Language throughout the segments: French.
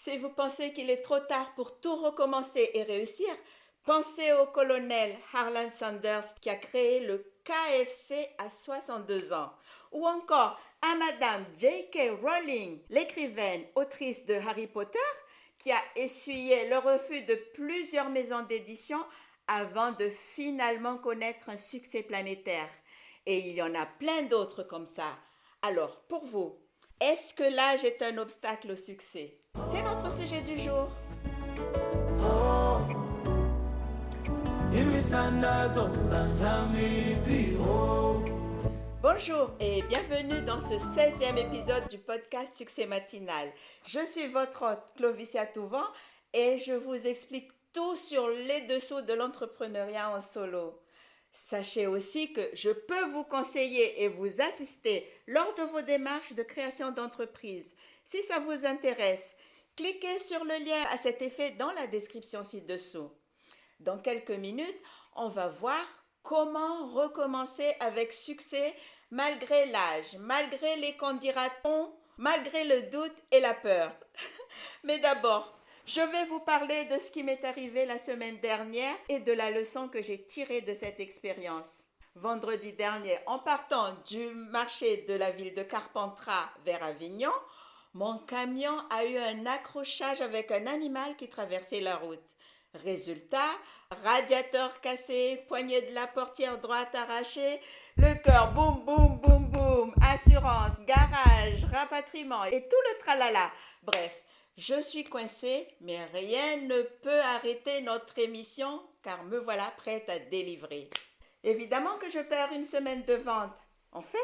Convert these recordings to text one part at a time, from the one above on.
Si vous pensez qu'il est trop tard pour tout recommencer et réussir, pensez au colonel Harlan Sanders qui a créé le KFC à 62 ans. Ou encore à Madame J.K. Rowling, l'écrivaine, autrice de Harry Potter, qui a essuyé le refus de plusieurs maisons d'édition avant de finalement connaître un succès planétaire. Et il y en a plein d'autres comme ça. Alors, pour vous, est-ce que l'âge est un obstacle au succès? C'est notre sujet du jour. Bonjour et bienvenue dans ce 16e épisode du podcast Succès Matinal. Je suis votre hôte Clovicia Touvent et je vous explique tout sur les dessous de l'entrepreneuriat en solo. Sachez aussi que je peux vous conseiller et vous assister lors de vos démarches de création d'entreprise. Si ça vous intéresse, cliquez sur le lien à cet effet dans la description ci-dessous. Dans quelques minutes, on va voir comment recommencer avec succès malgré l'âge, malgré les qu'en dira-t-on, malgré le doute et la peur. Mais d'abord, je vais vous parler de ce qui m'est arrivé la semaine dernière et de la leçon que j'ai tirée de cette expérience. Vendredi dernier, en partant du marché de la ville de Carpentras vers Avignon, mon camion a eu un accrochage avec un animal qui traversait la route. Résultat, radiateur cassé, poignée de la portière droite arrachée, le cœur boum boum boum boum, assurance, garage, rapatriement et tout le tralala. Bref, je suis coincée, mais rien ne peut arrêter notre émission car me voilà prête à délivrer. Évidemment que je perds une semaine de vente. En fait,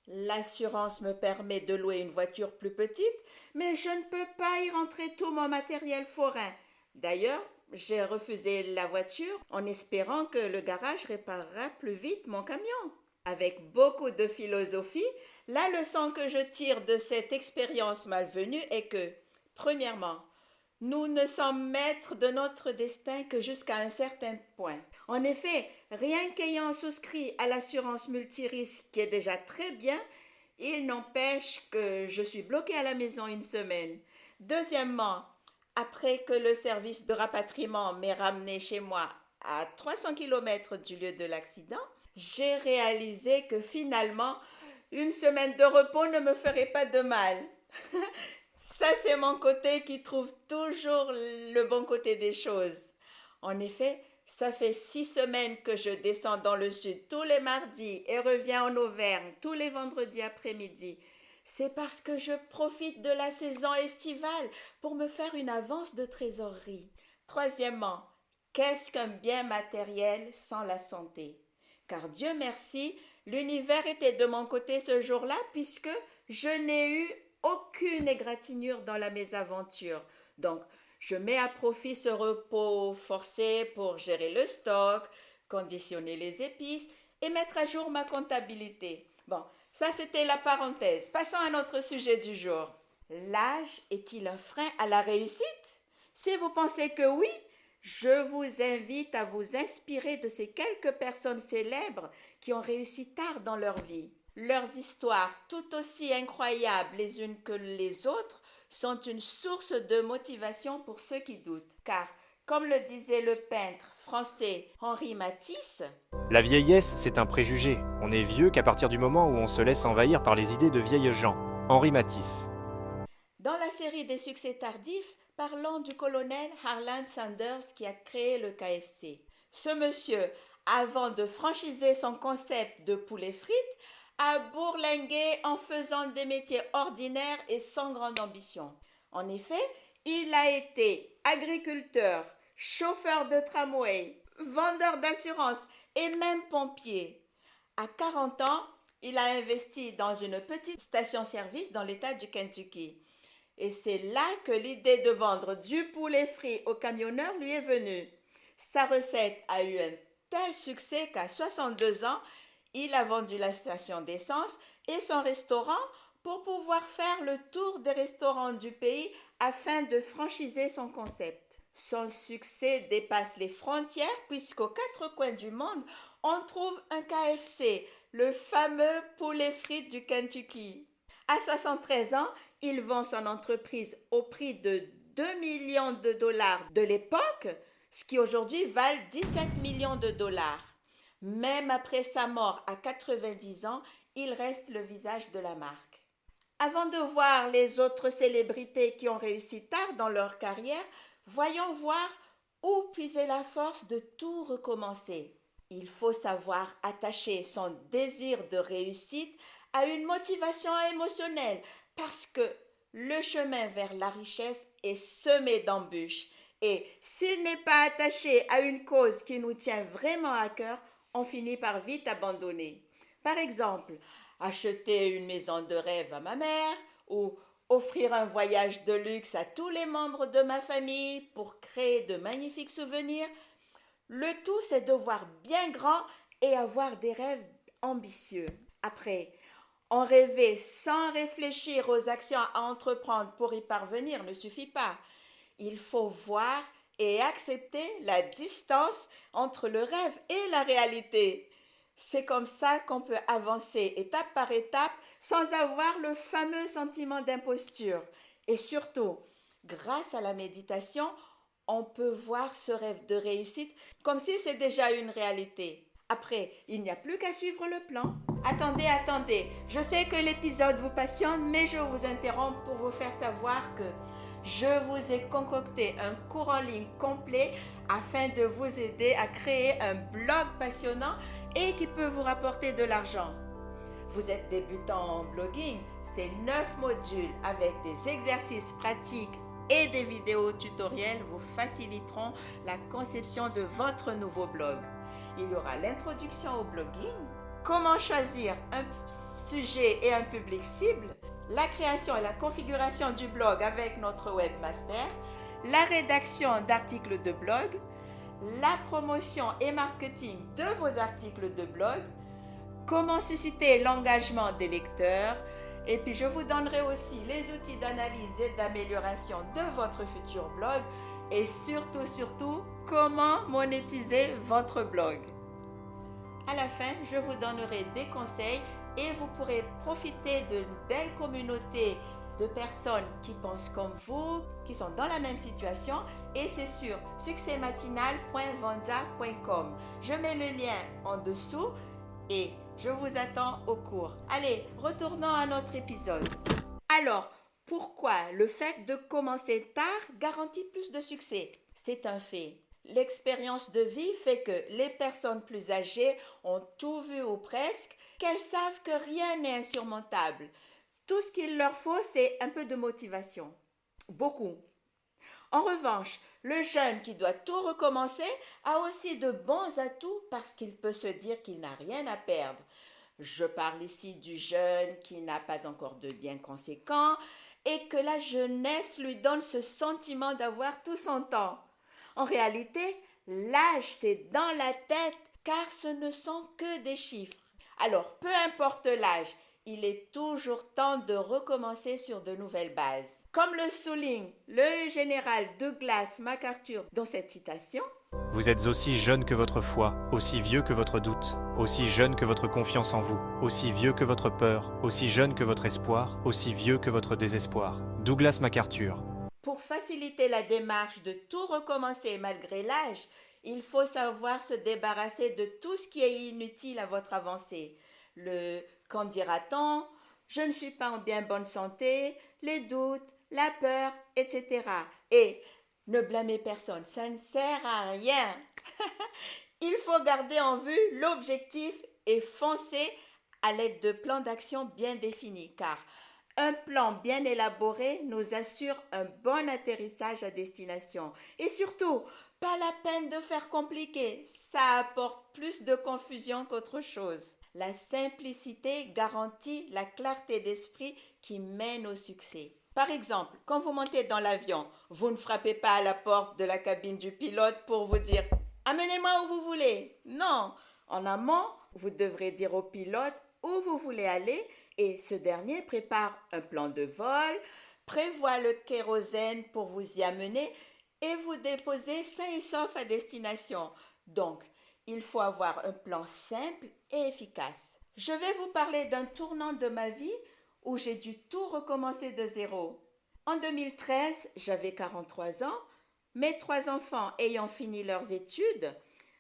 l'assurance me permet de louer une voiture plus petite, mais je ne peux pas y rentrer tout mon matériel forain. D'ailleurs, j'ai refusé la voiture en espérant que le garage réparera plus vite mon camion. Avec beaucoup de philosophie, la leçon que je tire de cette expérience malvenue est que, premièrement, nous ne sommes maîtres de notre destin que jusqu'à un certain point. En effet, rien qu'ayant souscrit à l'assurance multirisque qui est déjà très bien, il n'empêche que je suis bloquée à la maison une semaine. Deuxièmement, après que le service de rapatriement m'ait ramené chez moi à 300 km du lieu de l'accident, j'ai réalisé que finalement, une semaine de repos ne me ferait pas de mal. Ça, c'est mon côté qui trouve toujours le bon côté des choses. En effet, ça fait 6 semaines que je descends dans le sud tous les mardis et reviens en Auvergne tous les vendredis après-midi. C'est parce que je profite de la saison estivale pour me faire une avance de trésorerie. Troisièmement, qu'est-ce qu'un bien matériel sans la santé? Car Dieu merci, l'univers était de mon côté ce jour-là puisque je n'ai eu aucune égratignure dans la mésaventure. Donc, je mets à profit ce repos forcé pour gérer le stock, conditionner les épices et mettre à jour ma comptabilité. Bon, ça c'était la parenthèse. Passons à notre sujet du jour. L'âge est-il un frein à la réussite? Si vous pensez que oui, je vous invite à vous inspirer de ces quelques personnes célèbres qui ont réussi tard dans leur vie. Leurs histoires, tout aussi incroyables les unes que les autres, sont une source de motivation pour ceux qui doutent. Car, comme le disait le peintre français Henri Matisse, la vieillesse, c'est un préjugé. On est vieux qu'à partir du moment où on se laisse envahir par les idées de vieilles gens. Henri Matisse. Dans la série des succès tardifs, parlons du colonel Harlan Sanders qui a créé le KFC. Ce monsieur, avant de franchiser son concept de poulet frites, a bourlingué en faisant des métiers ordinaires et sans grande ambition. En effet, il a été agriculteur, chauffeur de tramway, vendeur d'assurance et même pompier. À 40 ans, il a investi dans une petite station-service dans l'État du Kentucky. Et c'est là que l'idée de vendre du poulet frit aux camionneurs lui est venue. Sa recette a eu un tel succès qu'à 62 ans, il a vendu la station d'essence et son restaurant pour pouvoir faire le tour des restaurants du pays afin de franchiser son concept. Son succès dépasse les frontières puisqu'aux 4 coins du monde, on trouve un KFC, le fameux poulet frites du Kentucky. À 73 ans, il vend son entreprise au prix de 2 millions de dollars de l'époque, ce qui aujourd'hui valent 17 millions de dollars. Même après sa mort à 90 ans, il reste le visage de la marque. Avant de voir les autres célébrités qui ont réussi tard dans leur carrière, voyons voir où puiser la force de tout recommencer. Il faut savoir attacher son désir de réussite à une motivation émotionnelle parce que le chemin vers la richesse est semé d'embûches. Et s'il n'est pas attaché à une cause qui nous tient vraiment à cœur, on finit par vite abandonner. Par exemple, acheter une maison de rêve à ma mère ou offrir un voyage de luxe à tous les membres de ma famille pour créer de magnifiques souvenirs. Le tout, c'est de voir bien grand et avoir des rêves ambitieux. Après, en rêver sans réfléchir aux actions à entreprendre pour y parvenir ne suffit pas. Il faut voir et accepter la distance entre le rêve et la réalité. C'est comme ça qu'on peut avancer étape par étape sans avoir le fameux sentiment d'imposture. Et surtout, grâce à la méditation, on peut voir ce rêve de réussite comme si c'est déjà une réalité. Après, il n'y a plus qu'à suivre le plan. Attendez, je sais que l'épisode vous passionne, mais je vous interromps pour vous faire savoir que je vous ai concocté un cours en ligne complet afin de vous aider à créer un blog passionnant et qui peut vous rapporter de l'argent. Vous êtes débutant en blogging, ces 9 modules avec des exercices pratiques et des vidéos tutoriels vous faciliteront la conception de votre nouveau blog. Il y aura l'introduction au blogging, comment choisir un sujet et un public cible, la création et la configuration du blog avec notre webmaster, la rédaction d'articles de blog, la promotion et marketing de vos articles de blog, comment susciter l'engagement des lecteurs, et puis je vous donnerai aussi les outils d'analyse et d'amélioration de votre futur blog et surtout, comment monétiser votre blog. À la fin, je vous donnerai des conseils et vous pourrez profiter d'une belle communauté de personnes qui pensent comme vous, qui sont dans la même situation, et c'est sur succèsmatinal.vonza.com. Je mets le lien en dessous et je vous attends au cours. Allez, retournons à notre épisode. Alors, pourquoi le fait de commencer tard garantit plus de succès? C'est un fait. L'expérience de vie fait que les personnes plus âgées ont tout vu ou presque, qu'elles savent que rien n'est insurmontable. Tout ce qu'il leur faut, c'est un peu de motivation. Beaucoup. En revanche, le jeune qui doit tout recommencer a aussi de bons atouts parce qu'il peut se dire qu'il n'a rien à perdre. Je parle ici du jeune qui n'a pas encore de biens conséquents et que la jeunesse lui donne ce sentiment d'avoir tout son temps. En réalité, l'âge, c'est dans la tête car ce ne sont que des chiffres. Alors, peu importe l'âge, il est toujours temps de recommencer sur de nouvelles bases. Comme le souligne le général Douglas MacArthur dans cette citation, « Vous êtes aussi jeune que votre foi, aussi vieux que votre doute, aussi jeune que votre confiance en vous, aussi vieux que votre peur, aussi jeune que votre espoir, aussi vieux que votre désespoir. » Douglas MacArthur. Pour faciliter la démarche de tout recommencer malgré l'âge, il faut savoir se débarrasser de tout ce qui est inutile à votre avancée. Le « qu'en dira-t-on »,« je ne suis pas en bien bonne santé », les doutes, la peur, etc. Et ne blâmez personne, ça ne sert à rien. Il faut garder en vue l'objectif et foncer à l'aide de plans d'action bien définis, car un plan bien élaboré nous assure un bon atterrissage à destination. Et surtout, pas la peine de faire compliqué, ça apporte plus de confusion qu'autre chose. La simplicité garantit la clarté d'esprit qui mène au succès. Par exemple, quand vous montez dans l'avion, vous ne frappez pas à la porte de la cabine du pilote pour vous dire « Amenez-moi où vous voulez ». Non, en amont, vous devrez dire au pilote où vous voulez aller et ce dernier prépare un plan de vol, prévoit le kérosène pour vous y amener et vous déposer sain et sauf à destination. Donc, il faut avoir un plan simple et efficace. Je vais vous parler d'un tournant de ma vie où j'ai dû tout recommencer de zéro. En 2013, j'avais 43 ans. Mes 3 enfants ayant fini leurs études,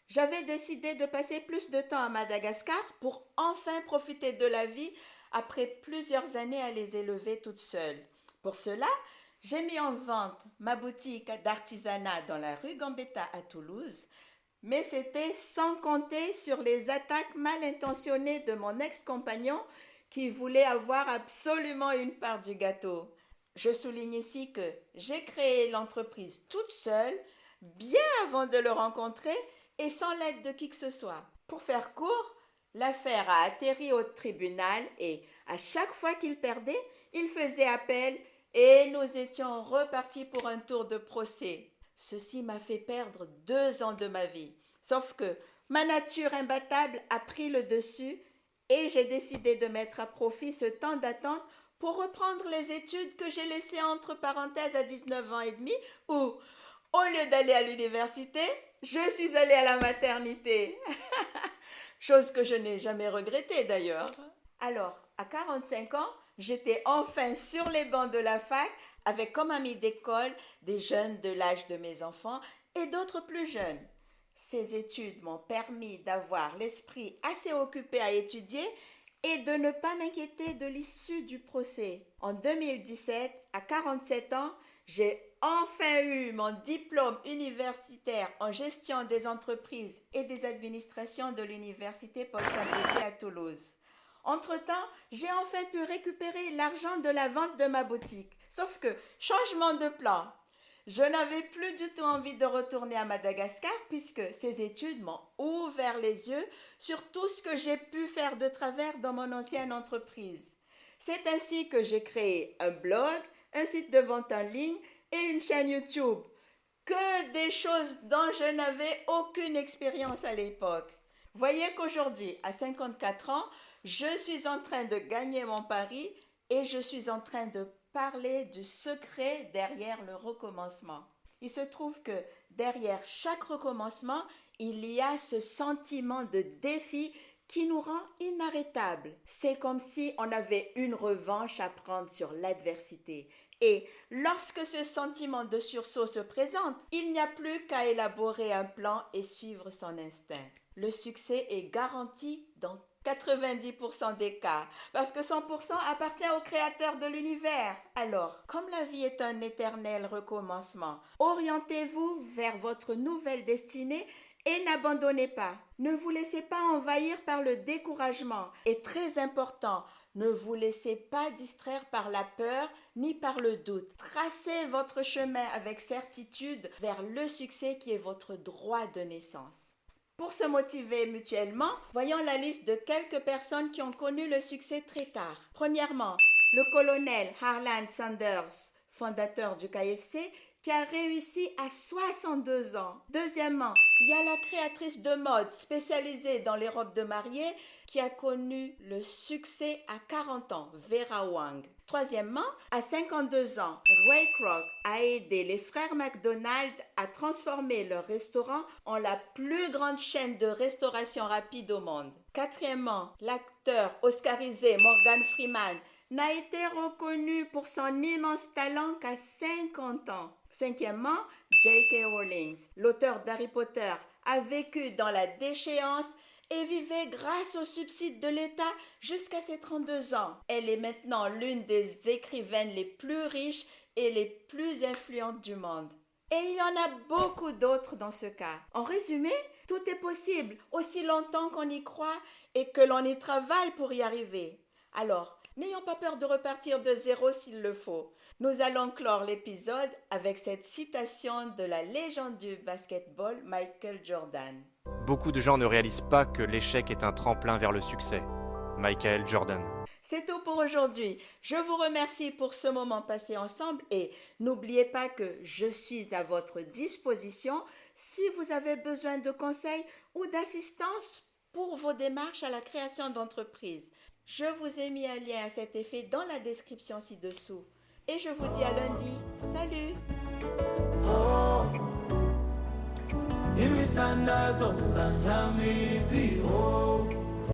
j'avais décidé de passer plus de temps à Madagascar pour enfin profiter de la vie après plusieurs années à les élever toute seule. Pour cela, j'ai mis en vente ma boutique d'artisanat dans la rue Gambetta à Toulouse, mais c'était sans compter sur les attaques mal intentionnées de mon ex-compagnon qui voulait avoir absolument une part du gâteau. Je souligne ici que j'ai créé l'entreprise toute seule, bien avant de le rencontrer et sans l'aide de qui que ce soit. Pour faire court, l'affaire a atterri au tribunal et à chaque fois qu'il perdait, il faisait appel et nous étions repartis pour un tour de procès. Ceci m'a fait perdre 2 ans de ma vie. Sauf que ma nature imbattable a pris le dessus et j'ai décidé de mettre à profit ce temps d'attente pour reprendre les études que j'ai laissées entre parenthèses à 19 ans et demi où, au lieu d'aller à l'université, je suis allée à la maternité. Chose que je n'ai jamais regrettée d'ailleurs. Alors, à 45 ans, j'étais enfin sur les bancs de la fac avec comme amis d'école des jeunes de l'âge de mes enfants et d'autres plus jeunes. Ces études m'ont permis d'avoir l'esprit assez occupé à étudier et de ne pas m'inquiéter de l'issue du procès. En 2017, à 47 ans, j'ai enfin eu mon diplôme universitaire en gestion des entreprises et des administrations de l'université Paul Sabatier à Toulouse. Entre-temps, j'ai enfin pu récupérer l'argent de la vente de ma boutique. Sauf que, changement de plan. Je n'avais plus du tout envie de retourner à Madagascar puisque ces études m'ont ouvert les yeux sur tout ce que j'ai pu faire de travers dans mon ancienne entreprise. C'est ainsi que j'ai créé un blog, un site de vente en ligne et une chaîne YouTube. Que des choses dont je n'avais aucune expérience à l'époque. Voyez qu'aujourd'hui, à 54 ans, je suis en train de gagner mon pari et je suis en train de parler du secret derrière le recommencement. Il se trouve que derrière chaque recommencement, il y a ce sentiment de défi qui nous rend inarrêtables. C'est comme si on avait une revanche à prendre sur l'adversité. Et lorsque ce sentiment de sursaut se présente, il n'y a plus qu'à élaborer un plan et suivre son instinct. Le succès est garanti dans 90% des cas, parce que 100% appartient au créateur de l'univers. Alors, comme la vie est un éternel recommencement, orientez-vous vers votre nouvelle destinée et n'abandonnez pas. Ne vous laissez pas envahir par le découragement. Et très important, ne vous laissez pas distraire par la peur ni par le doute. Tracez votre chemin avec certitude vers le succès qui est votre droit de naissance. Pour se motiver mutuellement, voyons la liste de quelques personnes qui ont connu le succès très tard. Premièrement, le colonel Harlan Sanders, fondateur du KFC, qui a réussi à 62 ans. Deuxièmement, il y a la créatrice de mode spécialisée dans les robes de mariée qui a connu le succès à 40 ans, Vera Wang. Troisièmement, à 52 ans, Ray Kroc a aidé les frères McDonald à transformer leur restaurant en la plus grande chaîne de restauration rapide au monde. Quatrièmement, l'acteur oscarisé Morgan Freeman n'a été reconnu pour son immense talent qu'à 50 ans. Cinquièmement, J.K. Rowling, l'auteur d'Harry Potter, a vécu dans la déchéance et vivait grâce aux subsides de l'État jusqu'à ses 32 ans. Elle est maintenant l'une des écrivaines les plus riches et les plus influentes du monde. Et il y en a beaucoup d'autres dans ce cas. En résumé, tout est possible aussi longtemps qu'on y croit et que l'on y travaille pour y arriver. Alors, n'ayons pas peur de repartir de zéro s'il le faut. Nous allons clore l'épisode avec cette citation de la légende du basketball Michael Jordan. Beaucoup de gens ne réalisent pas que l'échec est un tremplin vers le succès. Michael Jordan. C'est tout pour aujourd'hui. Je vous remercie pour ce moment passé ensemble et n'oubliez pas que je suis à votre disposition si vous avez besoin de conseils ou d'assistance pour vos démarches à la création d'entreprise. Je vous ai mis un lien à cet effet dans la description ci-dessous. Et je vous dis à lundi. Salut! Imithandazo zahlamizi